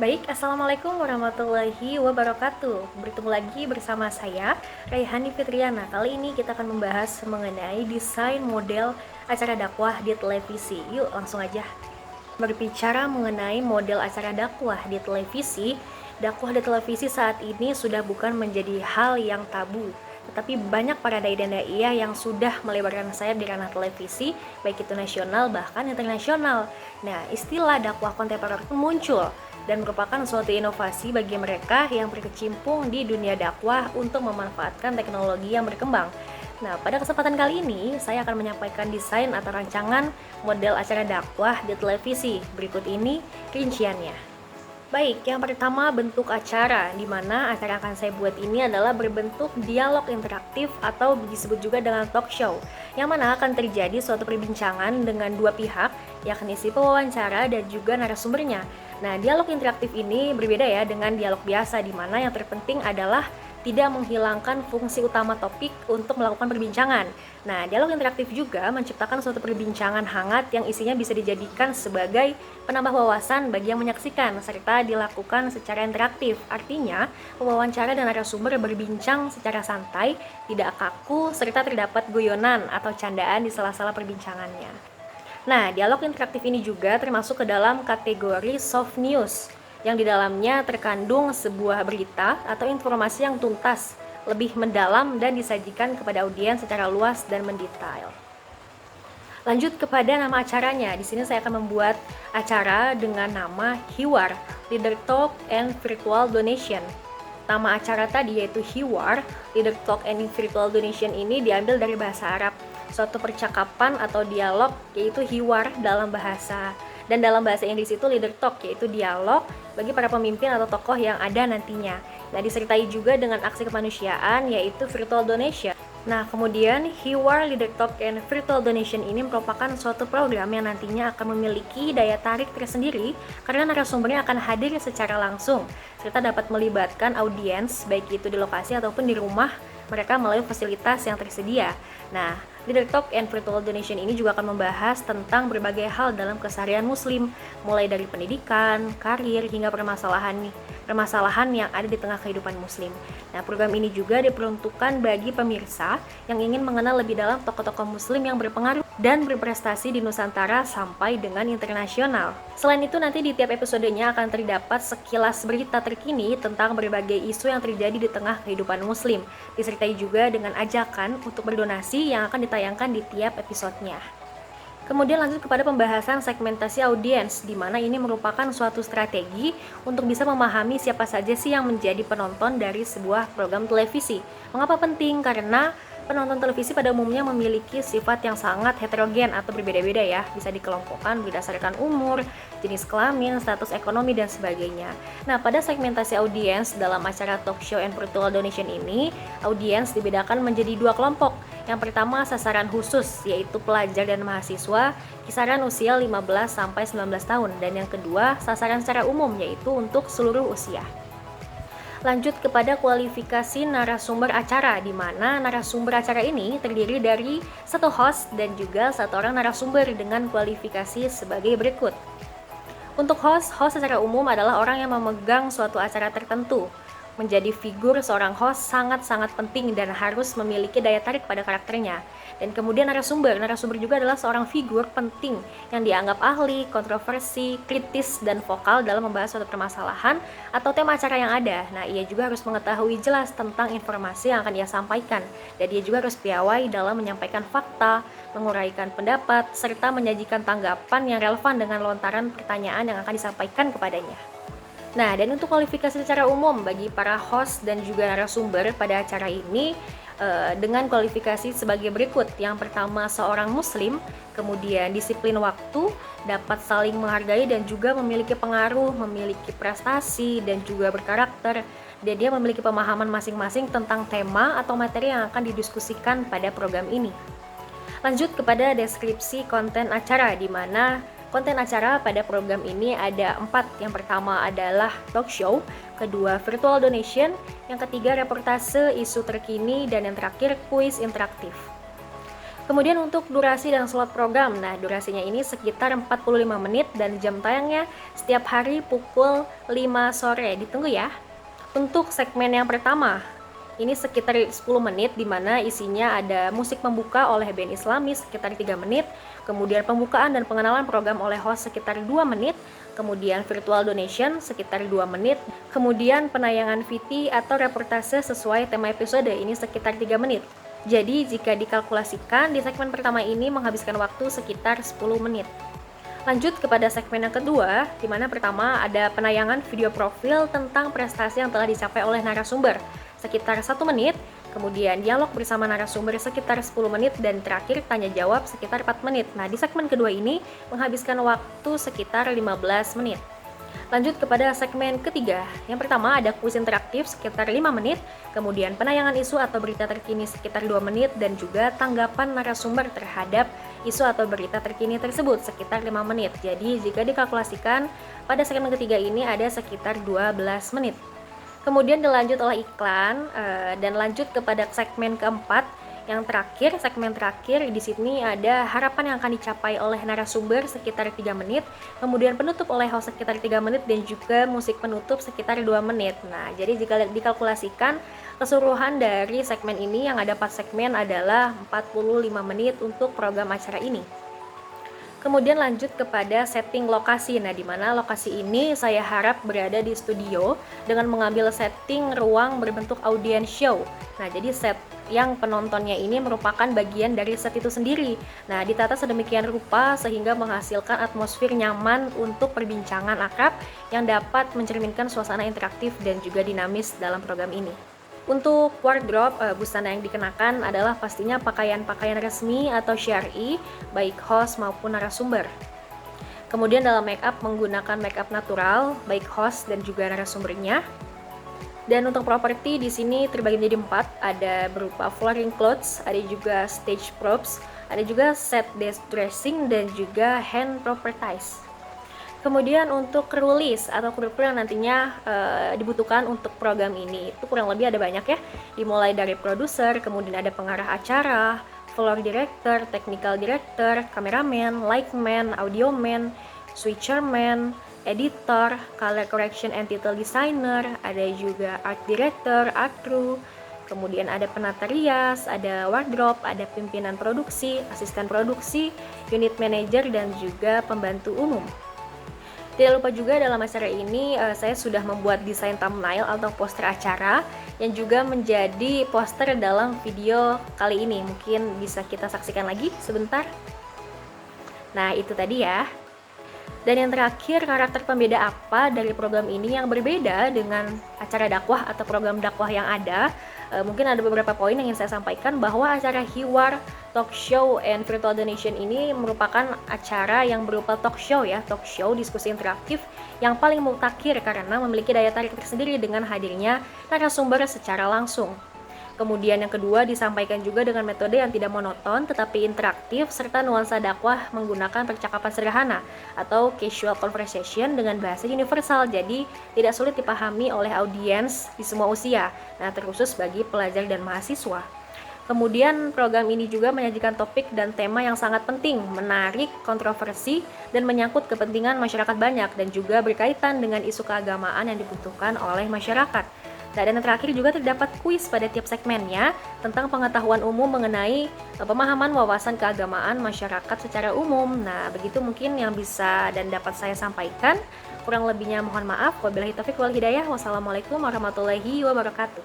Baik, Assalamualaikum warahmatullahi wabarakatuh. Bertemu lagi bersama saya, Raihani Fitriana. Kali ini kita akan membahas mengenai desain model acara dakwah di televisi. Yuk, langsung aja. Berbicara mengenai model acara dakwah di televisi saat ini sudah bukan menjadi hal yang tabu. Tetapi banyak para dai dan daiyah yang sudah melebarkan sayap di ranah televisi, baik itu nasional bahkan internasional. Nah, istilah dakwah kontemporer pun muncul dan merupakan suatu inovasi bagi mereka yang berkecimpung di dunia dakwah untuk memanfaatkan teknologi yang berkembang. Nah, pada kesempatan kali ini, saya akan menyampaikan desain atau rancangan model acara dakwah di televisi. Berikut ini rinciannya. Baik, yang pertama bentuk acara, di mana acara yang akan saya buat ini adalah berbentuk dialog interaktif atau disebut juga dengan talk show, yang mana akan terjadi suatu perbincangan dengan dua pihak, yakni si pewawancara dan juga narasumbernya. Nah, dialog interaktif ini berbeda ya dengan dialog biasa, di mana yang terpenting adalah tidak menghilangkan fungsi utama topik untuk melakukan perbincangan. Nah, dialog interaktif juga menciptakan suatu perbincangan hangat yang isinya bisa dijadikan sebagai penambah wawasan bagi yang menyaksikan, serta dilakukan secara interaktif. Artinya, pewawancara dan narasumber berbincang secara santai, tidak kaku, serta terdapat guyonan atau candaan di sela-sela perbincangannya. Nah, dialog interaktif ini juga termasuk ke dalam kategori soft news, yang di dalamnya terkandung sebuah berita atau informasi yang tuntas, lebih mendalam dan disajikan kepada audiens secara luas dan mendetail. Lanjut kepada nama acaranya. Di sini saya akan membuat acara dengan nama Hiwar, Leader Talk and Virtual Donation. Nama acara tadi yaitu Hiwar, Leader Talk and Virtual Donation ini diambil dari bahasa Arab. Suatu percakapan atau dialog yaitu hiwar dalam bahasa, dan dalam bahasa Inggris itu leader talk yaitu dialog bagi para pemimpin atau tokoh yang ada nantinya. Nah, disertai juga dengan aksi kemanusiaan yaitu virtual donation. Nah, kemudian Hiwar Leader Talk and Virtual Donation ini merupakan suatu program yang nantinya akan memiliki daya tarik tersendiri karena narasumbernya akan hadir secara langsung serta dapat melibatkan audiens baik itu di lokasi ataupun di rumah mereka melalui fasilitas yang tersedia. Nah, Leader Talk and Virtual Donation ini juga akan membahas tentang berbagai hal dalam keseharian muslim, mulai dari pendidikan, karir, hingga permasalahan yang ada di tengah kehidupan muslim. Nah, program ini juga diperuntukkan bagi pemirsa yang ingin mengenal lebih dalam tokoh-tokoh muslim yang berpengaruh dan berprestasi di Nusantara sampai dengan internasional. Selain itu, nanti di tiap episodenya akan terdapat sekilas berita terkini tentang berbagai isu yang terjadi di tengah kehidupan muslim, disertai juga dengan ajakan untuk berdonasi yang akan ditayangkan di tiap episodenya. Kemudian lanjut kepada pembahasan segmentasi audiens, di mana ini merupakan suatu strategi untuk bisa memahami siapa saja sih yang menjadi penonton dari sebuah program televisi. Mengapa penting? Karena penonton televisi pada umumnya memiliki sifat yang sangat heterogen atau berbeda-beda ya, bisa dikelompokkan berdasarkan umur, jenis kelamin, status ekonomi, dan sebagainya. Nah, pada segmentasi audiens dalam acara talk show and virtual donation ini, audiens dibedakan menjadi dua kelompok. Yang pertama sasaran khusus, yaitu pelajar dan mahasiswa, kisaran usia 15-19 tahun, dan yang kedua sasaran secara umum, yaitu untuk seluruh usia. Lanjut kepada kualifikasi narasumber acara, di mana narasumber acara ini terdiri dari satu host dan juga satu orang narasumber dengan kualifikasi sebagai berikut. Untuk host secara umum adalah orang yang memegang suatu acara tertentu. Menjadi figur seorang host sangat-sangat penting dan harus memiliki daya tarik pada karakternya. Dan kemudian narasumber juga adalah seorang figur penting yang dianggap ahli, kontroversi, kritis, dan vokal dalam membahas suatu permasalahan atau tema acara yang ada. Nah, ia juga harus mengetahui jelas tentang informasi yang akan ia sampaikan, dan dia juga harus piawai dalam menyampaikan fakta, menguraikan pendapat, serta menyajikan tanggapan yang relevan dengan lontaran pertanyaan yang akan disampaikan kepadanya. Nah, dan untuk kualifikasi secara umum bagi para host dan juga narasumber pada acara ini dengan kualifikasi sebagai berikut. Yang pertama, seorang muslim, kemudian disiplin waktu, dapat saling menghargai dan juga memiliki pengaruh, memiliki prestasi dan juga berkarakter, dan dia memiliki pemahaman masing-masing tentang tema atau materi yang akan didiskusikan pada program ini. Lanjut kepada deskripsi konten acara, di mana konten acara pada program ini ada 4. Yang pertama adalah talk show, kedua virtual donation, yang ketiga reportase isu terkini, dan yang terakhir kuis interaktif. Kemudian untuk durasi dan slot program, nah durasinya ini sekitar 45 menit dan jam tayangnya setiap hari pukul 5 sore. Ditunggu ya. Untuk segmen yang pertama, ini sekitar 10 menit di mana isinya ada musik pembuka oleh band Islami sekitar 3 menit, kemudian pembukaan dan pengenalan program oleh host sekitar 2 menit, kemudian virtual donation sekitar 2 menit, kemudian penayangan VT atau reportase sesuai tema episode ini sekitar 3 menit. Jadi jika dikalkulasikan di segmen pertama ini menghabiskan waktu sekitar 10 menit. Lanjut kepada segmen yang kedua, di mana pertama ada penayangan video profil tentang prestasi yang telah dicapai oleh narasumber sekitar 1 menit, kemudian dialog bersama narasumber sekitar 10 menit, dan terakhir tanya jawab sekitar 4 menit. Nah, di segmen kedua ini menghabiskan waktu sekitar 15 menit. Lanjut kepada segmen ketiga. Yang pertama ada kuis interaktif sekitar 5 menit, kemudian penayangan isu atau berita terkini sekitar 2 menit, dan juga tanggapan narasumber terhadap isu atau berita terkini tersebut sekitar 5 menit. Jadi jika dikalkulasikan pada segmen ketiga ini ada sekitar 12 menit. Kemudian dilanjut oleh iklan dan lanjut kepada segmen keempat. Yang terakhir, segmen terakhir di sini ada harapan yang akan dicapai oleh narasumber sekitar 3 menit, kemudian penutup oleh host sekitar 3 menit, dan juga musik penutup sekitar 2 menit. Nah, jadi jika dikalkulasikan keseluruhan dari segmen ini yang ada 4 segmen adalah 45 menit untuk program acara ini. Kemudian lanjut kepada setting lokasi. Nah, di mana lokasi ini saya harap berada di studio dengan mengambil setting ruang berbentuk audience show. Nah, jadi set yang penontonnya ini merupakan bagian dari set itu sendiri. Nah, ditata sedemikian rupa sehingga menghasilkan atmosfer nyaman untuk perbincangan akrab yang dapat mencerminkan suasana interaktif dan juga dinamis dalam program ini. Untuk wardrobe, busana yang dikenakan adalah pastinya pakaian-pakaian resmi atau syar'i, baik host maupun narasumber. Kemudian dalam make up menggunakan make up natural, baik host dan juga narasumbernya. Dan untuk properti di sini terbagi menjadi 4, ada berupa flooring clothes, ada juga stage props, ada juga set desk dressing, dan juga hand properties. Kemudian untuk crew list atau kru yang nantinya dibutuhkan untuk program ini itu kurang lebih ada banyak ya, dimulai dari produser, kemudian ada pengarah acara, floor director, technical director, kameraman, lightman, audioman, switcherman, editor, color correction and title designer, ada juga art director, art crew, kemudian ada penata rias, ada wardrobe, ada pimpinan produksi, asisten produksi, unit manager, dan juga pembantu umum. Tidak lupa juga dalam acara ini saya sudah membuat desain thumbnail atau poster acara yang juga menjadi poster dalam video kali ini. Mungkin bisa kita saksikan lagi sebentar. Nah, itu tadi ya. Dan yang terakhir, karakter pembeda apa dari program ini yang berbeda dengan acara dakwah atau program dakwah yang ada? Mungkin ada beberapa poin yang ingin saya sampaikan, bahwa acara Hiwar Talk Show and Virtual Donation ini merupakan acara yang berupa talk show ya, talk show diskusi interaktif yang paling mutakhir karena memiliki daya tarik tersendiri dengan hadirnya narasumber secara langsung. Kemudian yang kedua, disampaikan juga dengan metode yang tidak monoton tetapi interaktif serta nuansa dakwah menggunakan percakapan sederhana atau casual conversation dengan bahasa universal, jadi tidak sulit dipahami oleh audiens di semua usia. Nah, terkhusus bagi pelajar dan mahasiswa. Kemudian program ini juga menyajikan topik dan tema yang sangat penting, menarik, kontroversi, dan menyangkut kepentingan masyarakat banyak dan juga berkaitan dengan isu keagamaan yang dibutuhkan oleh masyarakat. Nah, dan yang terakhir juga terdapat kuis pada tiap segmennya tentang pengetahuan umum mengenai pemahaman wawasan keagamaan masyarakat secara umum. Nah, begitu mungkin yang bisa dan dapat saya sampaikan. Kurang lebihnya mohon maaf. Wabillahi taufiq wal hidayah. Wassalamualaikum warahmatullahi wabarakatuh.